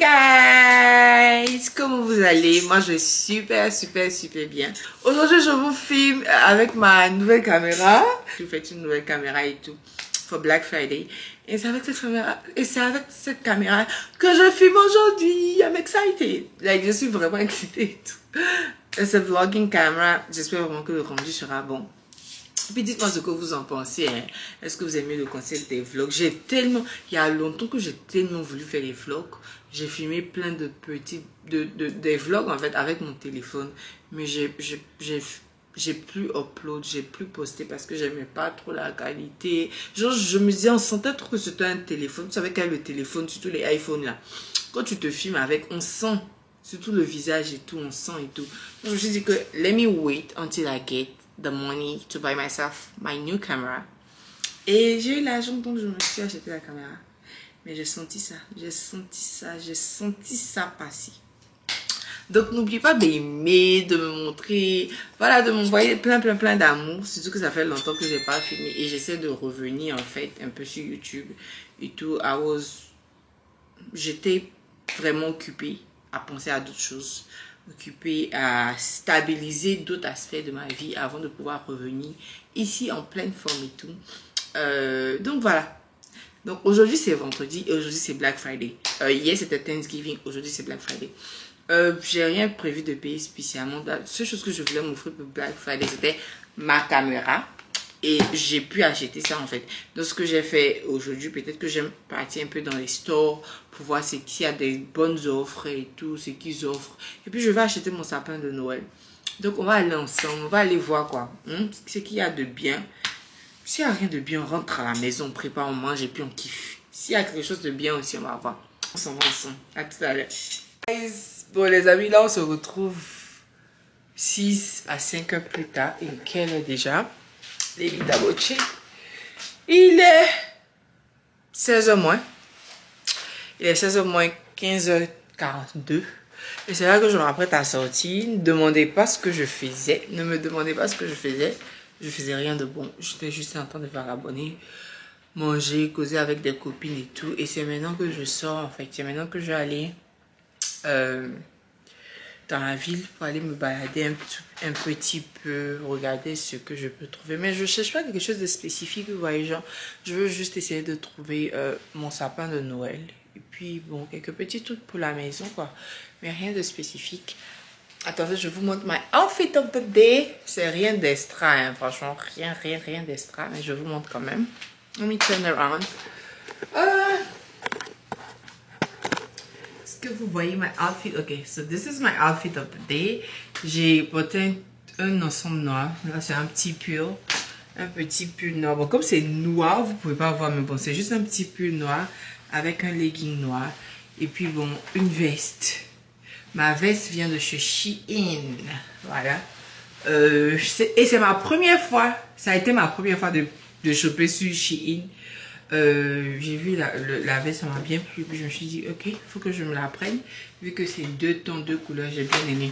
Hi guys, comment vous allez? Moi je vais super bien. Aujourd'hui je vous filme avec ma nouvelle caméra. Je vous fais une nouvelle caméra et tout pour Black Friday. Et c'est avec cette caméra que je filme aujourd'hui. I'm excited. Like, je suis vraiment excitée et tout. C'est une vlogging camera. J'espère vraiment que le rendu sera bon. Puis dites-moi ce que vous en pensez. Hein. Est-ce que vous aimez le concept des vlogs? Il y a longtemps que j'ai tellement voulu faire des vlogs. J'ai filmé plein de des vlogs en fait avec mon téléphone. Mais j'ai plus upload, j'ai plus posté parce que j'aimais pas trop la qualité. Genre je me disais, on sentait trop que c'était un téléphone. Vous savez qu'avec le téléphone, surtout les iPhones là, quand tu te filmes avec, on sent surtout le visage et tout, on sent et tout. Donc je me suis dit que let me wait until I get the money to buy myself my new camera. Et j'ai eu l'argent, donc je me suis acheté la caméra. Mais j'ai senti ça passer. Donc n'oubliez pas d'aimer, de me montrer, voilà, de m'envoyer plein d'amour. Surtout que ça fait longtemps que j'ai pas filmé et j'essaie de revenir en fait un peu sur YouTube et tout. J'étais vraiment occupée à penser à d'autres choses, occupée à stabiliser d'autres aspects de ma vie avant de pouvoir revenir ici en pleine forme et tout. Donc voilà. Donc aujourd'hui c'est vendredi et aujourd'hui c'est Black Friday. Hier c'était Thanksgiving, aujourd'hui c'est Black Friday. J'ai rien prévu de payer spécialement. La seule chose que je voulais m'offrir pour Black Friday c'était ma caméra. Et j'ai pu acheter ça en fait. Donc ce que j'ai fait aujourd'hui, peut-être que j'aime partir un peu dans les stores pour voir s'il y a des bonnes offres et tout, ce qu'ils offrent. Et puis je vais acheter mon sapin de Noël. Donc on va aller ensemble, on va aller voir quoi. Ce qu'il y a de bien. S'il n'y a rien de bien, on rentre à la maison, on prépare, on mange et puis on kiffe. S'il y a quelque chose de bien aussi, on va voir. On s'en va ensemble. À tout à l'heure. Bon les amis, là on se retrouve 6 à 5 heures plus tard. Et quelle heure déjà? Les Daboche. Il est 16h moins. Il est 16h moins 15h42. Et c'est là que je m'apprête à sortir. Ne demandez pas ce que je faisais. Ne me demandez pas ce que je faisais. Je faisais rien de bon. J'étais juste en train de vagabonder, manger, causer avec des copines et tout. Et c'est maintenant que je sors en fait. C'est maintenant que je vais aller dans la ville pour aller me balader un petit peu, regarder ce que je peux trouver. Mais je ne cherche pas quelque chose de spécifique, vous voyez, genre, je veux juste essayer de trouver mon sapin de Noël. Et puis, bon, quelques petits trucs pour la maison, quoi. Mais rien de spécifique. Attendez, je vous montre my outfit of the day. C'est rien d'extra, hein, franchement, rien d'extra, mais je vous montre quand même. Let me turn around. Que vous voyez my outfit. Ok, so this is my outfit of the day. J'ai porté un ensemble noir. Là c'est un petit pull noir. Bon, comme c'est noir, vous pouvez pas voir, mais bon, c'est juste un petit pull noir avec un legging noir. Et puis bon, une veste. Ma veste vient de chez Shein. Voilà. Et c'est ma première fois. Ça a été ma première fois de choper sur Shein. J'ai vu la veste, ça m'a bien plu. Puis je me suis dit, ok, il faut que je me la prenne. Vu que c'est 2 tons, 2 couleurs, j'ai bien aimé.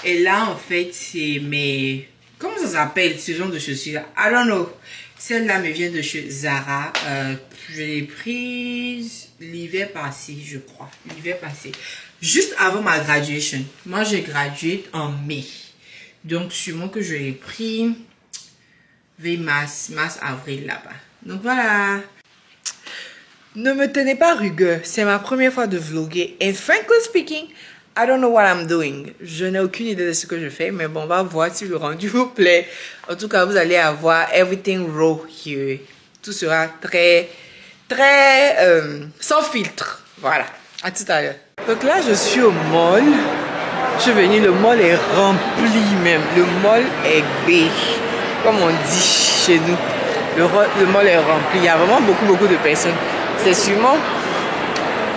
Et là, en fait, c'est mes... Comment ça s'appelle, ce genre de chaussures-là? I don't know. Celle-là me vient de chez Zara. Je l'ai prise l'hiver passé, je crois. L'hiver passé. Juste avant ma graduation. Moi, j'ai gradué en mai. Donc, sûrement que je l'ai pris vers mars, avril là-bas. Donc, voilà. Ne me tenez pas rigueur, c'est ma première fois de vlogger. And frankly speaking, I don't know what I'm doing. Je n'ai aucune idée de ce que je fais, mais bon, on va voir si le rendu vous plaît. En tout cas, vous allez avoir everything raw here. Tout sera très sans filtre. Voilà, à tout à l'heure. Donc là, je suis au mall. Je suis venue, le mall est rempli même. Le mall est big, comme on dit chez nous. Le mall est rempli. Il y a vraiment beaucoup de personnes. C'est sûrement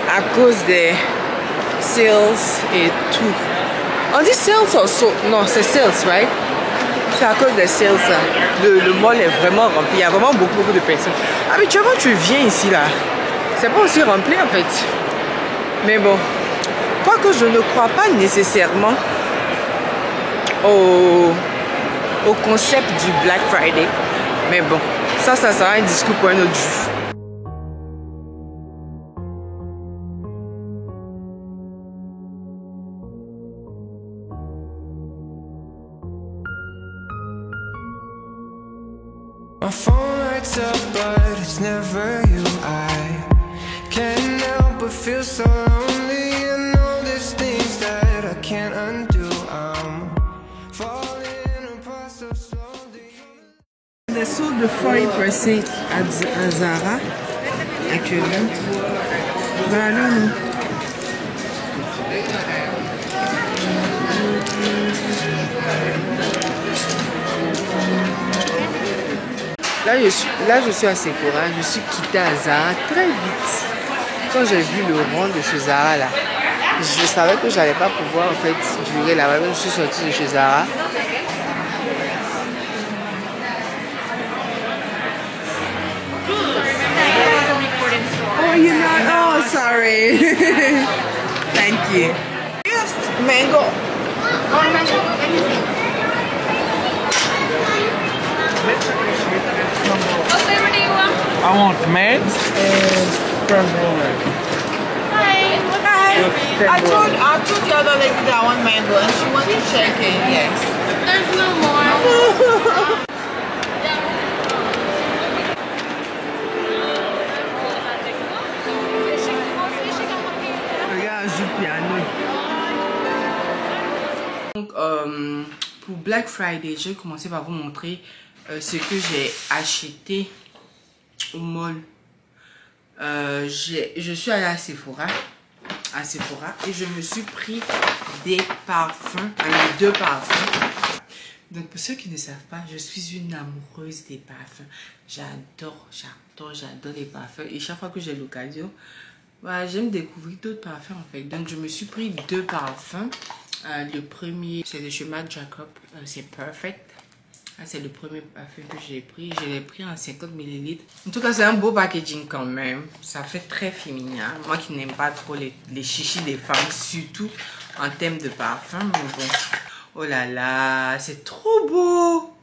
à cause des sales et tout. On dit sales also. Non, c'est sales, right? C'est à cause des sales. Le mall est vraiment rempli. Il y a vraiment beaucoup de personnes. Habituellement, tu viens ici, là. C'est pas aussi rempli, en fait. Mais bon. Quoique je ne crois pas nécessairement au concept du Black Friday. Mais bon, ça sera un discours pour un autre jour. My phone lights up, but it's never you. I can't help but feel so lonely, and all these things that I can't undo. I'm falling apart so slowly. Des sauts de 40% à Zara actuellement. Voilà, non. Là, je suis à Sephora. Je suis quittée à Zara très vite. Quand j'ai vu le rang de chez Zara là, je savais que j'allais pas pouvoir en fait durer là-bas. Je suis sortie de chez Zara. Oh, you're not. Oh, sorry. Thank you. Yes, mango. What flavor do you want? I want mint and creme brulee. Hi. I told the other lady that I want mango and she wants to shake it. Yes. There's no more. Regarde, je joue piano. Donc, pour Black Friday, je vais commencer par vous montrer ce que j'ai acheté au mall. Je suis allée à Sephora et je me suis pris des parfums, deux parfums. Donc pour ceux qui ne savent pas, je suis une amoureuse des parfums. J'adore les parfums et chaque fois que j'ai l'occasion, voilà, j'aime découvrir d'autres parfums en fait. Donc je me suis pris deux parfums. Le premier c'est de chez Marc Jacob, c'est Perfect. C'est le premier parfum que j'ai pris. Je l'ai pris en 50 ml. En tout cas, c'est un beau packaging quand même. Ça fait très féminin. Moi qui n'aime pas trop les chichis des femmes, surtout en termes de parfum. Mais bon, oh là là, c'est trop beau.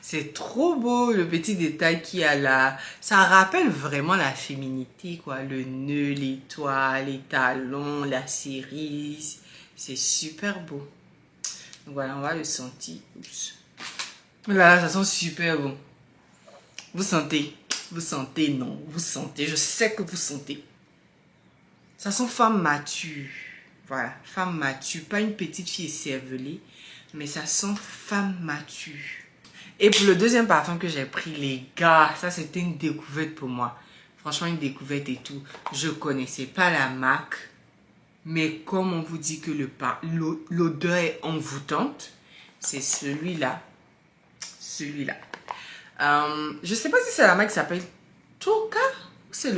C'est trop beau le petit détail qu'il y a là. Ça rappelle vraiment la féminité, quoi. Le nœud, l'étoile, les talons, la cerise. C'est super beau. Voilà, on va le sentir. Oups. Là, ça sent super bon. Vous sentez? Vous sentez? Non, vous sentez. Je sais que vous sentez. Ça sent femme mature. Voilà, femme mature. Pas une petite fille écervelée, mais ça sent femme mature. Et pour le deuxième parfum que j'ai pris, les gars, ça c'était une découverte pour moi. Franchement, une découverte et tout. Je connaissais pas la marque. Mais comme on vous dit que l'odeur est envoûtante, c'est celui-là. Celui-là. Je ne sais pas si c'est la marque qui s'appelle Toka ou c'est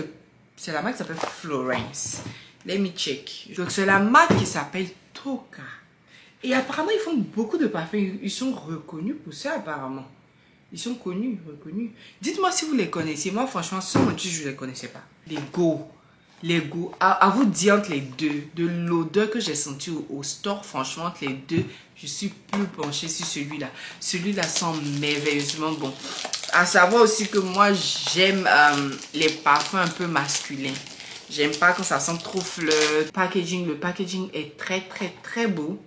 la marque qui s'appelle Florence. Let me check. Donc c'est la marque qui s'appelle Toka. Et apparemment, ils font beaucoup de parfums. Ils sont reconnus pour ça apparemment. Ils sont connus, reconnus. Dites-moi si vous les connaissez. Moi, franchement, sans mentir, je ne les connaissais pas. Les goûts, à vous dire entre les deux, de l'odeur que j'ai sentie au store, franchement, entre les deux, je suis plus penchée sur celui-là. Celui-là sent merveilleusement bon. À savoir aussi que moi, j'aime les parfums un peu masculins. J'aime pas quand ça sent trop fleur. Le packaging est très beau.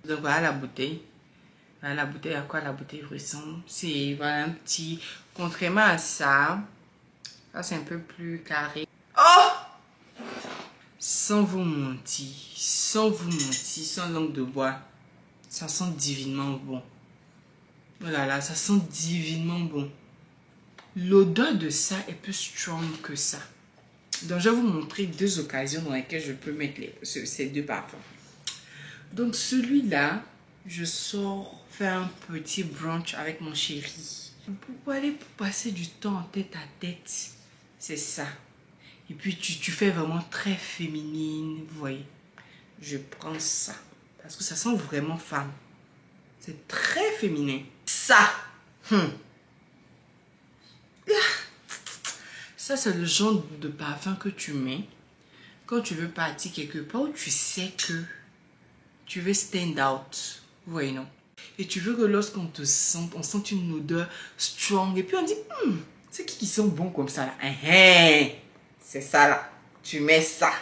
Donc voilà la bouteille. Voilà la bouteille, à quoi la bouteille ressemble. C'est voilà un petit, contrairement à ça, ça c'est un peu plus carré. Oh! Sans vous mentir, sans langue de bois, ça sent divinement bon. Oh là là, ça sent divinement bon. L'odeur de ça est plus strong que ça. Donc je vais vous montrer deux occasions dans lesquelles je peux mettre ces deux parfums. Donc celui-là, je sors faire un petit brunch avec mon chéri. Pour aller passer du temps en tête à tête, c'est ça. Et puis tu fais vraiment très féminine, vous voyez. Je prends ça parce que ça sent vraiment femme. C'est très féminin. Ça, ça c'est le genre de parfum que tu mets quand tu veux partir quelque part où tu sais que tu veux stand out. Vous voyez, non? Et tu veux que lorsqu'on te sente, on sente une odeur strong. Et puis on dit, c'est qui sent bon comme ça là? C'est ça là. Tu mets ça.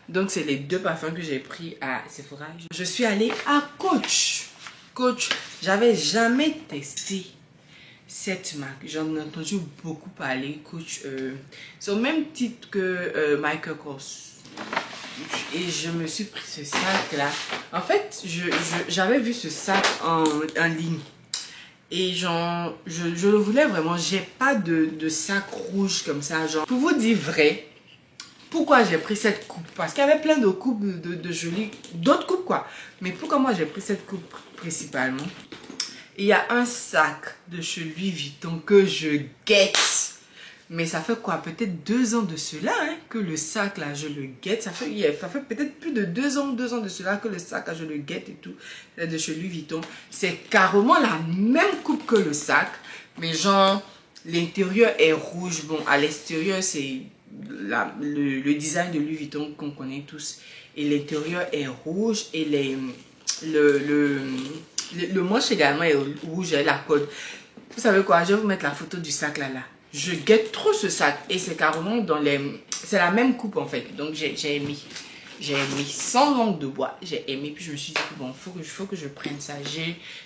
Donc c'est les deux parfums que j'ai pris à Sephora. Je suis allée à Coach. Coach, j'avais jamais testé cette marque, j'en ai entendu beaucoup parler, Coach. C'est au même titre que Michael Kors. Et je me suis pris ce sac là. En fait, j'avais vu ce sac en ligne. Et genre, je le voulais vraiment. J'ai pas de sac rouge comme ça. Genre, pour vous dire vrai, pourquoi j'ai pris cette coupe? Parce qu'il y avait plein de coupes de jolies, d'autres coupes quoi. Mais pourquoi moi j'ai pris cette coupe principalement? Il y a un sac de chez Louis Vuitton que je guette. Mais ça fait quoi? Peut-être 2 ans de cela hein, que le sac là, je le guette. Ça fait peut-être plus de 2 ans de cela que le sac là, je le guette et tout. De chez Louis Vuitton. C'est carrément la même coupe que le sac. Mais genre, l'intérieur est rouge. Bon, à l'extérieur, c'est le design de Louis Vuitton qu'on connaît tous. Et l'intérieur est rouge. Et le manche également est rouge et la colle. Vous savez quoi? Je vais vous mettre la photo du sac là. Je guette trop ce sac. Et c'est carrément dans les... C'est la même coupe en fait. Donc j'ai aimé. J'ai aimé sans langue de bois. J'ai aimé. Puis je me suis dit que bon, faut que je prenne ça.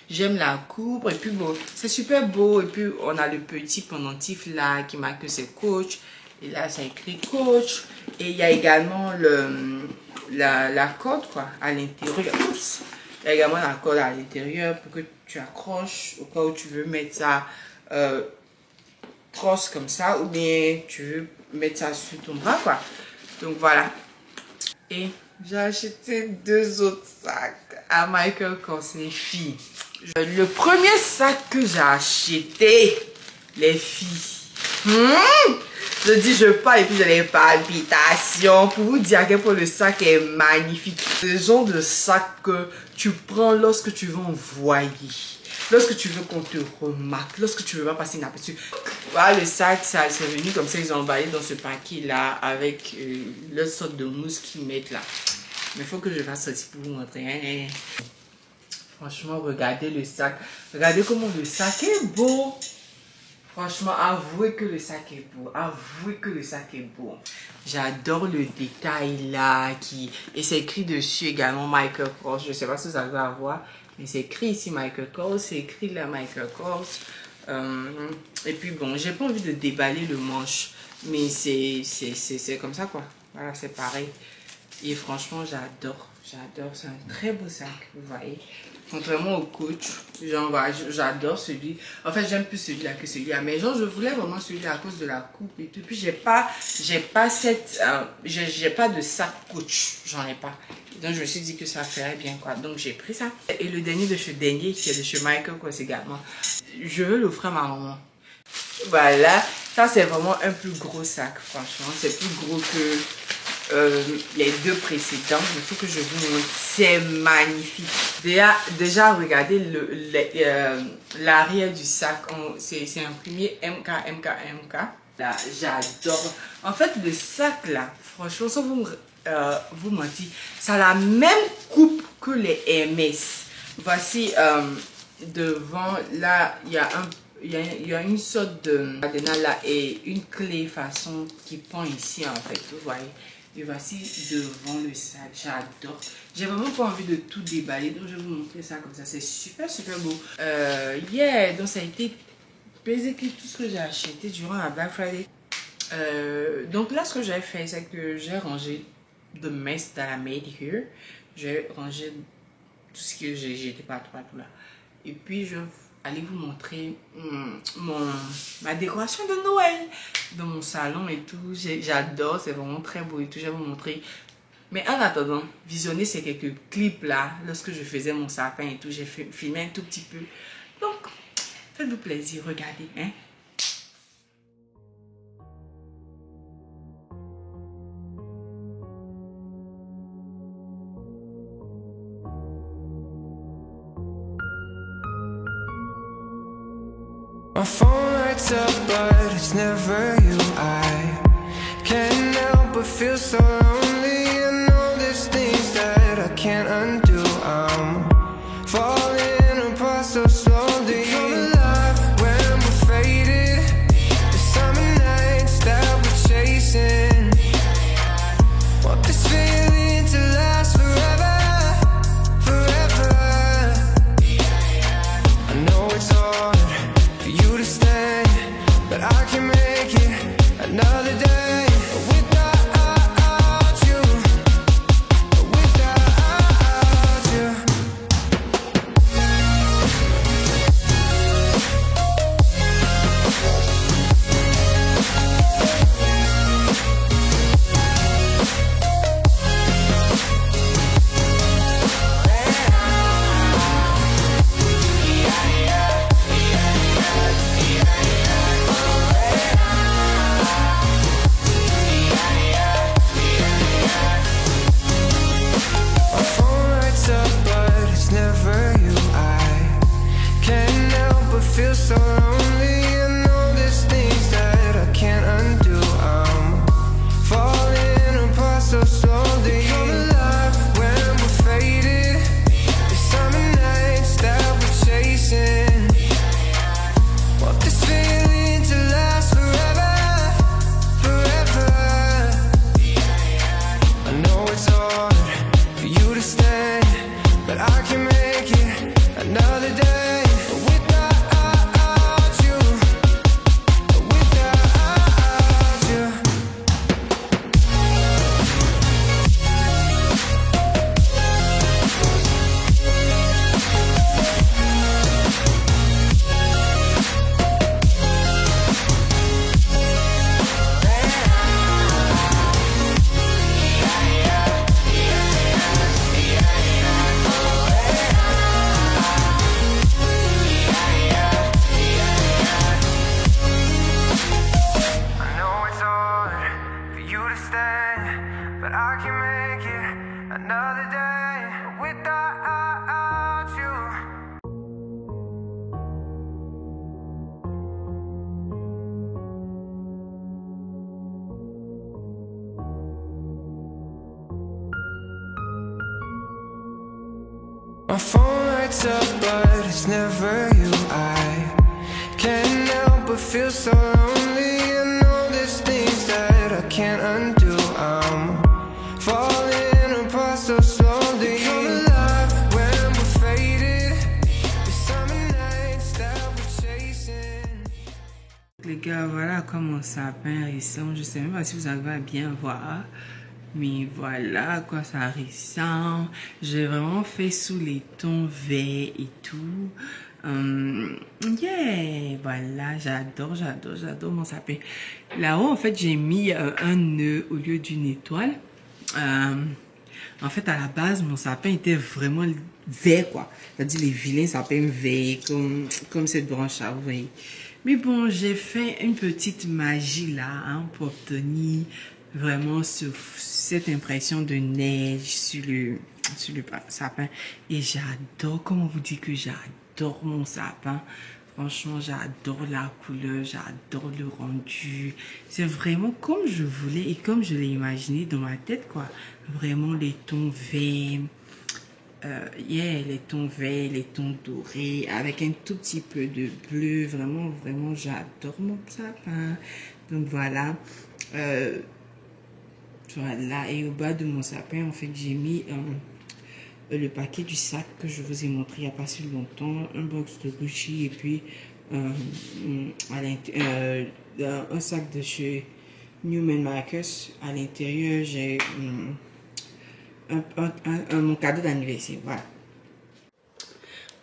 J'aime la coupe. Et puis bon, c'est super beau. Et puis on a le petit pendentif là qui marque que c'est Coach. Et là, ça écrit Coach. Et il y a également la corde quoi à l'intérieur. Oups. Il y a également la corde à l'intérieur pour que tu accroches au cas où tu veux mettre ça cross comme ça. Ou bien tu veux mettre ça sur ton bras quoi. Donc voilà. Et j'ai acheté 2 autres sacs à Michael Kors, les filles. Le premier sac que j'ai acheté, les filles. Je dis, je parle et puis j'ai les palpitations. Pour vous dire à quel point le sac est magnifique. C'est le genre de sac que tu prends lorsque tu veux envoyer. Lorsque tu veux qu'on te remarque, lorsque tu veux pas passer inaperçu. Voilà, le sac, ça c'est venu comme ça, ils ont emballé dans ce paquet là avec leur sorte de mousse qu'ils mettent là. Mais il faut que je fasse ceci pour vous montrer. Franchement, regardez le sac. Regardez comment le sac est beau. Franchement, avouez que le sac est beau. Avouez que le sac est beau. J'adore le détail là. Et c'est écrit dessus également Michael Kors. Je ne sais pas si vous allez voir. Mais c'est écrit ici Michael Kors. C'est écrit là Michael Kors. Et puis bon, j'ai pas envie de déballer le manche. Mais c'est comme ça quoi. Voilà, c'est pareil. Et franchement, j'adore. J'adore. C'est un très beau sac. Vous voyez. Contrairement au Coach, genre j'adore celui. En fait, j'aime plus celui-là que celui-là. Mais genre, je voulais vraiment celui-là à cause de la coupe et tout. Puis j'ai pas cette, j'ai pas de sac Coach. J'en ai pas. Donc je me suis dit que ça ferait bien quoi. Donc j'ai pris ça. Et le dernier de chez Denier, qui est de chez Michael Kors également. Je veux l'offrir à ma maman. Voilà. Ça c'est vraiment un plus gros sac. Franchement, c'est plus gros que les 2 précédents. Il faut que je vous montre. C'est magnifique. Déjà regardez l'arrière du sac. C'est imprimé MK. Là, j'adore. En fait, le sac là, franchement, sans vous mentir, ça a la même coupe que les Hermès. Voici devant, là, il y a une sorte de cadenas là et une clé façon qui pend ici en fait. Vous voyez. Et voici devant le sac. J'adore. J'ai vraiment pas envie de tout déballer. Donc je vais vous montrer ça comme ça. C'est super beau. Yeah. Donc ça a été basically tout ce que j'ai acheté durant la Black Friday. Donc là ce que j'ai fait c'est que j'ai rangé the mess that I made here. J'ai rangé tout ce que j'étais pas trop là. Et puis je vais aller vous montrer ma décoration de Noël dans mon salon et tout. J'adore, c'est vraiment très beau et tout. Je vais vous montrer. Mais en attendant, visionnez ces quelques clips là lorsque je faisais mon sapin et tout. J'ai filmé un tout petit peu. Donc, faites-vous plaisir, regardez. Hein? My phone lights up, but it's never you. I can't help but feel so lonely. And all these things that I can't undo. I'm falling apart so slowly. Come alive when we're faded. The summer nights that we're chasing. Want this feeling to last forever. I know it's hard for you to stay. I can make it another day without you. My phone lights up, but it's never you. I can't help but feel so lonely. I know there's things that I can't undo. I'm falling apart so slowly. Come alive when we're faded. The summer nights that we're chasing. Les gars, voilà comment mon sapin ressemble. Je sais même pas si vous arrivez à bien voir. Mais voilà à quoi ça ressemble. J'ai vraiment fait sous les tons verts et tout. Yeah, voilà, j'adore mon sapin. Là-haut, en fait, j'ai mis un nœud au lieu d'une étoile. En fait, à la base, mon sapin était vraiment vert, quoi. C'est-à-dire les vilains sapins verts, comme cette branche-là, vous voyez. Mais bon, j'ai fait une petite magie là, hein, pour obtenir vraiment cette impression de neige sur le sapin. Et j'adore, comment vous dire que j'adore mon sapin. Franchement, j'adore la couleur, j'adore le rendu. C'est vraiment comme je voulais et comme je l'ai imaginé dans ma tête, quoi. Vraiment les tons verts. Les tons verts, les tons dorés, avec un tout petit peu de bleu. Vraiment, vraiment, j'adore mon sapin. Donc voilà. Voilà, et au bas de mon sapin, en fait, j'ai mis le paquet du sac que je vous ai montré il n'y a pas si longtemps, un box de Gucci et puis un sac de chez Neiman Marcus. À l'intérieur, j'ai mon cadeau d'anniversaire. Voilà.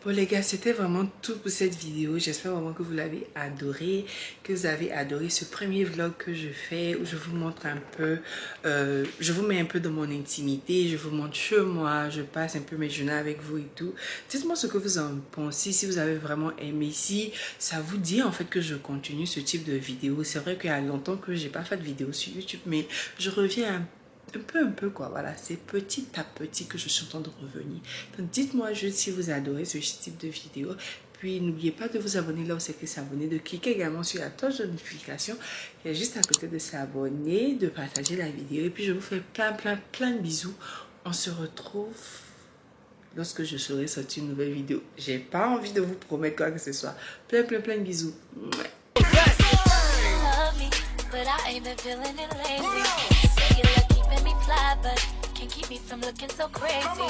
Bon les gars, c'était vraiment tout pour cette vidéo. J'espère vraiment que vous l'avez adoré, que vous avez adoré ce premier vlog que je fais où je vous montre un peu, je vous mets un peu dans mon intimité, je vous montre chez moi, je passe un peu mes journées avec vous et tout. Dites-moi ce que vous en pensez, si vous avez vraiment aimé, si ça vous dit en fait que je continue ce type de vidéo. C'est vrai qu'il y a longtemps que j'ai pas fait de vidéo sur YouTube, mais je reviens un peu quoi, voilà, c'est petit à petit que je suis en train de revenir. Donc dites-moi juste si vous adorez ce type de vidéo. Puis n'oubliez pas de vous abonner là où c'est écrit s'abonner, de cliquer également sur la cloche de notification qui est juste à côté de s'abonner, de partager la vidéo. Et puis je vous fais plein de bisous. On se retrouve lorsque je serai sorti une nouvelle vidéo. J'ai pas envie de vous promettre quoi que ce soit. Plein de bisous. But can't keep me from looking so crazy.